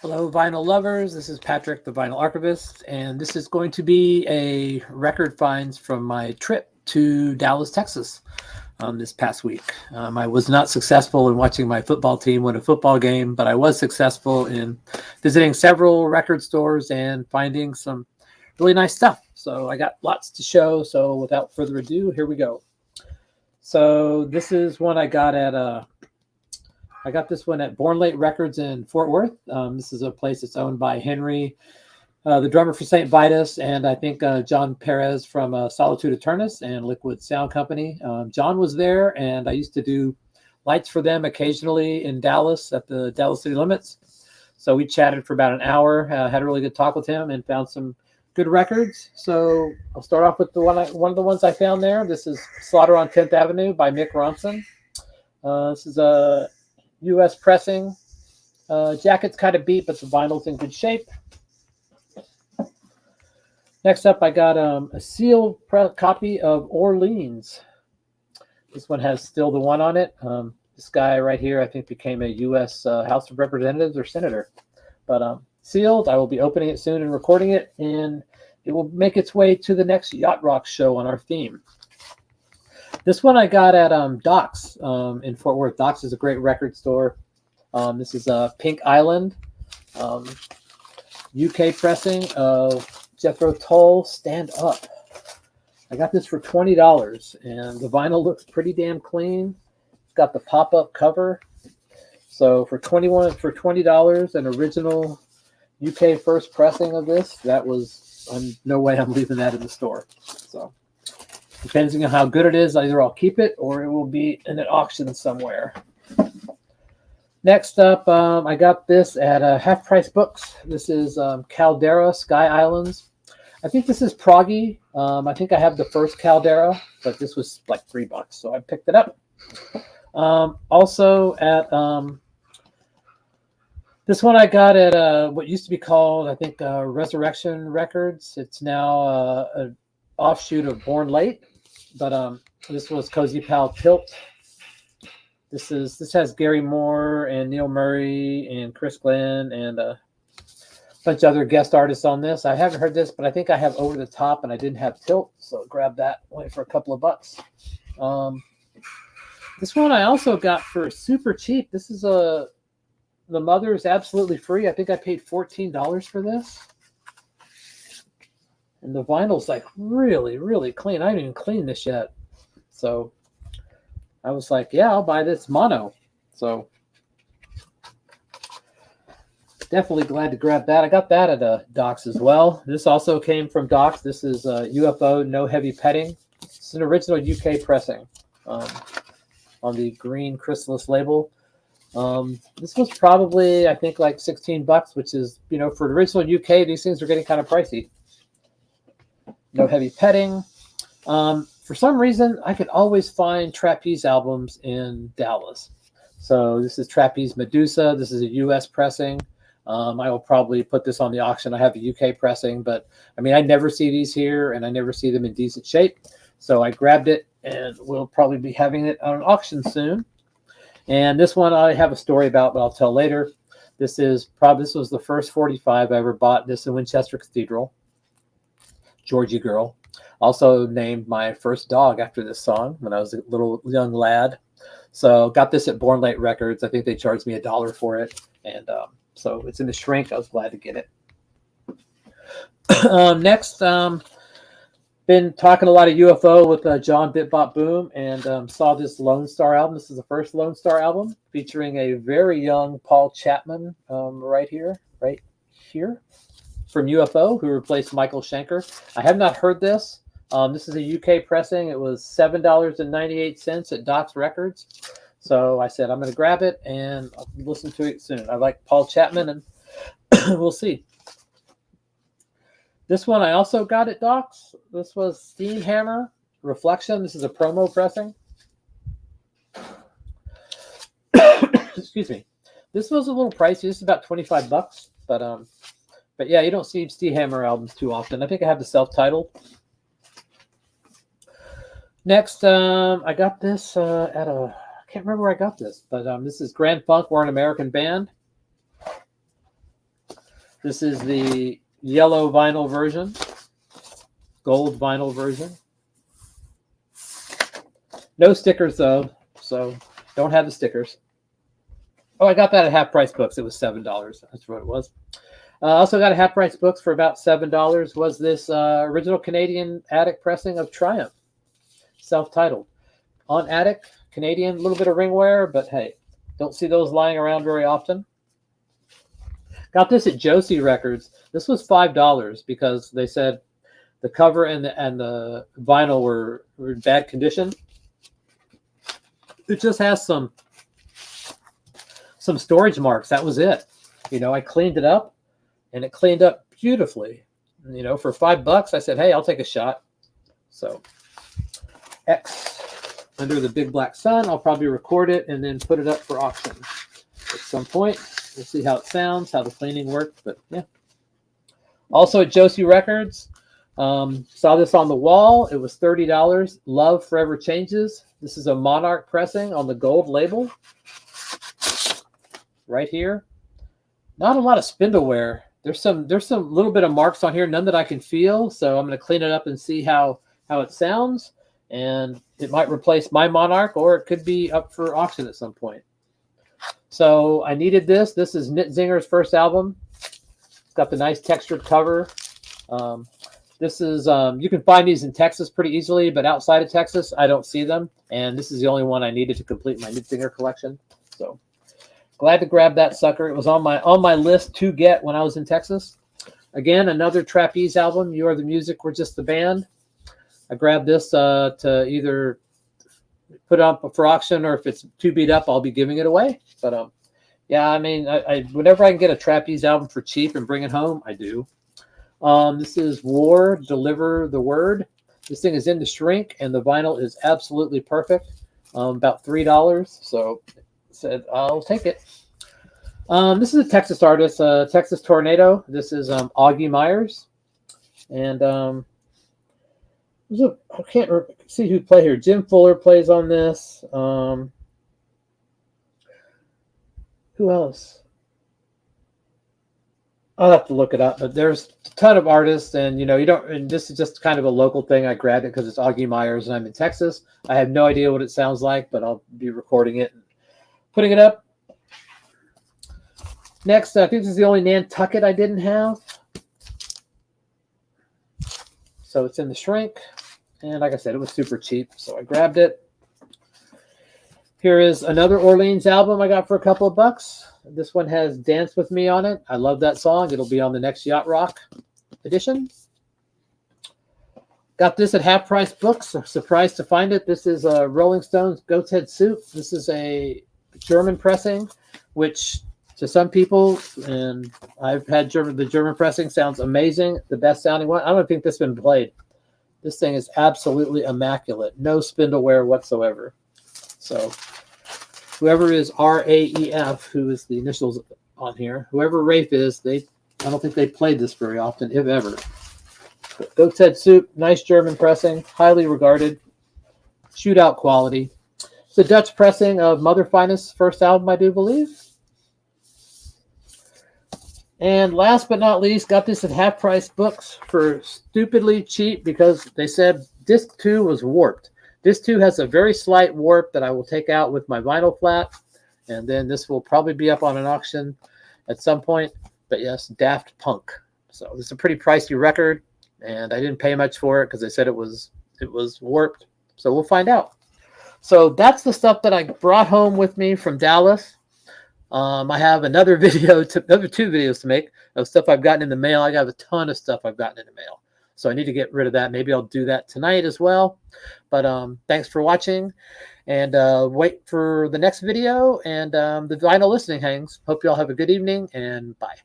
Hello, vinyl lovers. This is Patrick, the vinyl archivist, and this is going to be a record finds from my trip to Dallas, Texas, this past week. I was not successful in watching my football team win a football game, but I was successful in visiting several record stores and finding some really nice stuff. So I got lots to show. So without further ado, here we go. So this is one I got this one at Bornlight Records in Fort Worth. This is a place that's owned by Henry, the drummer for St. Vitus, and I think John Perez from Solitude Eternus and Liquid Sound Company. John was there, and I used to do lights for them occasionally in Dallas at the Dallas City Limits. So we chatted for about an hour, had a really good talk with him, and found some good records. So I'll start off with one of the ones I found there. This is Slaughter on 10th Avenue by Mick Ronson. This is a U.S. pressing. Jacket's kind of beat, but the vinyl's in good shape. Next up, I got a sealed copy of Orleans. This one has Still the One on it. This guy right here, I think, became a U.S. House of Representatives or senator. But sealed. I will be opening it soon and recording it, and it will make its way to the next Yacht Rock show on our theme. This one I got at Doc's in Fort Worth. Doc's is a great record store. This is Pink Island, UK pressing of Jethro Tull, Stand Up. I got this for $20, and the vinyl looks pretty damn clean. It's got the pop-up cover. So for $20, an original UK first pressing of this, that was no way I'm leaving that in the store. So depending on how good it is, either I'll keep it or it will be in an auction somewhere. Next up, I got this at Half Price Books. This is Caldera Sky Islands. I think this is proggy. I think I have the first Caldera, but this was like $3, so I picked it up. Also at this one I got at what used to be called, I think, Resurrection Records. It's now an offshoot of Bornlight, but this was Cozy Pal Tilt. This has Gary Moore and Neil Murray and Chris Glenn and a bunch of other guest artists on this. I haven't heard this, but I think I have Over the Top, and I didn't have Tilt, so grab that only for a couple of bucks. This one I also got for super cheap. This is The Mother is Absolutely Free. I think I paid $14 for this. And the vinyl's like really, really clean. I haven't even cleaned this yet. So I was like, yeah, I'll buy this mono. So definitely glad to grab that. I got that at Doc's as well. This also came from Doc's. This is UFO No Heavy Petting. It's an original UK pressing on the green chrysalis label. This was probably, I think, like $16, which is, for the original UK, these things are getting kind of pricey. No Heavy Petting. For some reason, I could always find Trapeze albums in Dallas. So this is Trapeze Medusa. This is a U.S. pressing. I will probably put this on the auction. I have a UK pressing, but I never see these here, and I never see them in decent shape. So I grabbed it, and we'll probably be having it on an auction soon. And this one I have a story about, but I'll tell later. This was the first 45 I ever bought. This in Winchester Cathedral. Georgie Girl. Also named my first dog after this song when I was a little young lad. So got this at Bornlight Records. I think they charged me $1 for it. And so it's in the shrink. I was glad to get it. Next, been talking a lot of UFO with John Bitbop Boom, and saw this Lone Star album. This is the first Lone Star album featuring a very young Paul Chapman right here from UFO, who replaced Michael Schenker. I have not heard this. This is a UK pressing. It was $7.98 at Doc's Records. So I said, I'm going to grab it and I'll listen to it soon. I like Paul Chapman, and we'll see. This one I also got at Doc's. This was Steam Hammer Reflection. This is a promo pressing. Excuse me. This was a little pricey. This is about $25, but yeah, you don't see Steam Hammer albums too often. I think I have the self-titled. Next, I got this at I can't remember where I got this, but this is Grand Funk. We're an American band. This is the yellow vinyl version, gold vinyl version. No stickers though, so don't have the stickers. Oh, I got that at Half Price Books. It was $7. That's what it was. Also got a Half Price Books for about $7. Was this original Canadian Attic pressing of Triumph, self-titled. On Attic, Canadian, a little bit of ring wear, but hey, don't see those lying around very often. Got this at Josey Records. This was $5 because they said the cover and the vinyl were in bad condition. It just has some storage marks. That was it. You know, I cleaned it up, and it cleaned up beautifully. You know, for $5, I said, hey, I'll take a shot. So, X Under the Big Black Sun. I'll probably record it and then put it up for auction at some point. We'll see how it sounds, how the cleaning worked, but yeah. Also at Josey Records, saw this on the wall. It was $30. Love Forever Changes. This is a Monarch pressing on the gold label. Right here. Not a lot of spindle wear. There's some little bit of marks on here, none that I can feel. So I'm going to clean it up and see how it sounds. And it might replace my Monarch, or it could be up for auction at some point. So I needed this. This is Zinger's first album. It's got the nice textured cover. This is, you can find these in Texas pretty easily, but outside of Texas, I don't see them. And this is the only one I needed to complete my Zinger collection. So glad to grab that sucker. It was on my list to get when I was in Texas. Again, another Trapeze album. You Are the Music, We're Just the Band. I grabbed this to either put up for auction, or if it's too beat up, I'll be giving it away. But yeah, I mean, I whenever I can get a Trapeze album for cheap and bring it home, I do. This is War, Deliver the Word. This thing is in the shrink, and the vinyl is absolutely perfect. About $3. So I said, I'll take it. This is a Texas artist, Texas Tornado. This is Augie Myers. And I can't see who played here. Jim Fuller plays on this. Who else? I'll have to look it up, but there's a ton of artists, and you know, and this is just kind of a local thing. I grabbed it because it's Augie Myers and I'm in Texas. I have no idea what it sounds like, but I'll be recording it and putting it up. Next, I think this is the only Nantucket I didn't have. So it's in the shrink, and like I said, it was super cheap, so I grabbed it. Here is another Orleans album I got for a couple of bucks. This one has Dance With Me on it. I love that song. It'll be on the next Yacht Rock edition. Got this at Half Price Books. Surprised to find it. This is a Rolling Stones Goat's Head Soup. This is a German pressing, which to some people, and I've had the German pressing sounds amazing. The best sounding one. I don't think this has been played. This thing is absolutely immaculate. No spindle wear whatsoever. So whoever is RAEF, who is the initials on here, whoever Rafe is, I don't think they played this very often, if ever. Goat's Head Soup, nice German pressing, highly regarded, shootout quality. It's a Dutch pressing of Mother Finest's first album, I do believe. And last but not least, got this at Half Price Books for stupidly cheap because they said disc 2 was warped. Disc 2 has a very slight warp that I will take out with my vinyl flat, and then this will probably be up on an auction at some point. But yes, Daft Punk. So this is a pretty pricey record, and I didn't pay much for it because they said it was warped. So we'll find out. So that's the stuff that I brought home with me from Dallas. I have another two videos to make of stuff I've gotten in the mail. I got a ton of stuff I've gotten in the mail. So I need to get rid of that. Maybe I'll do that tonight as well. But thanks for watching, and wait for the next video and the vinyl listening hangs. Hope you all have a good evening, and bye.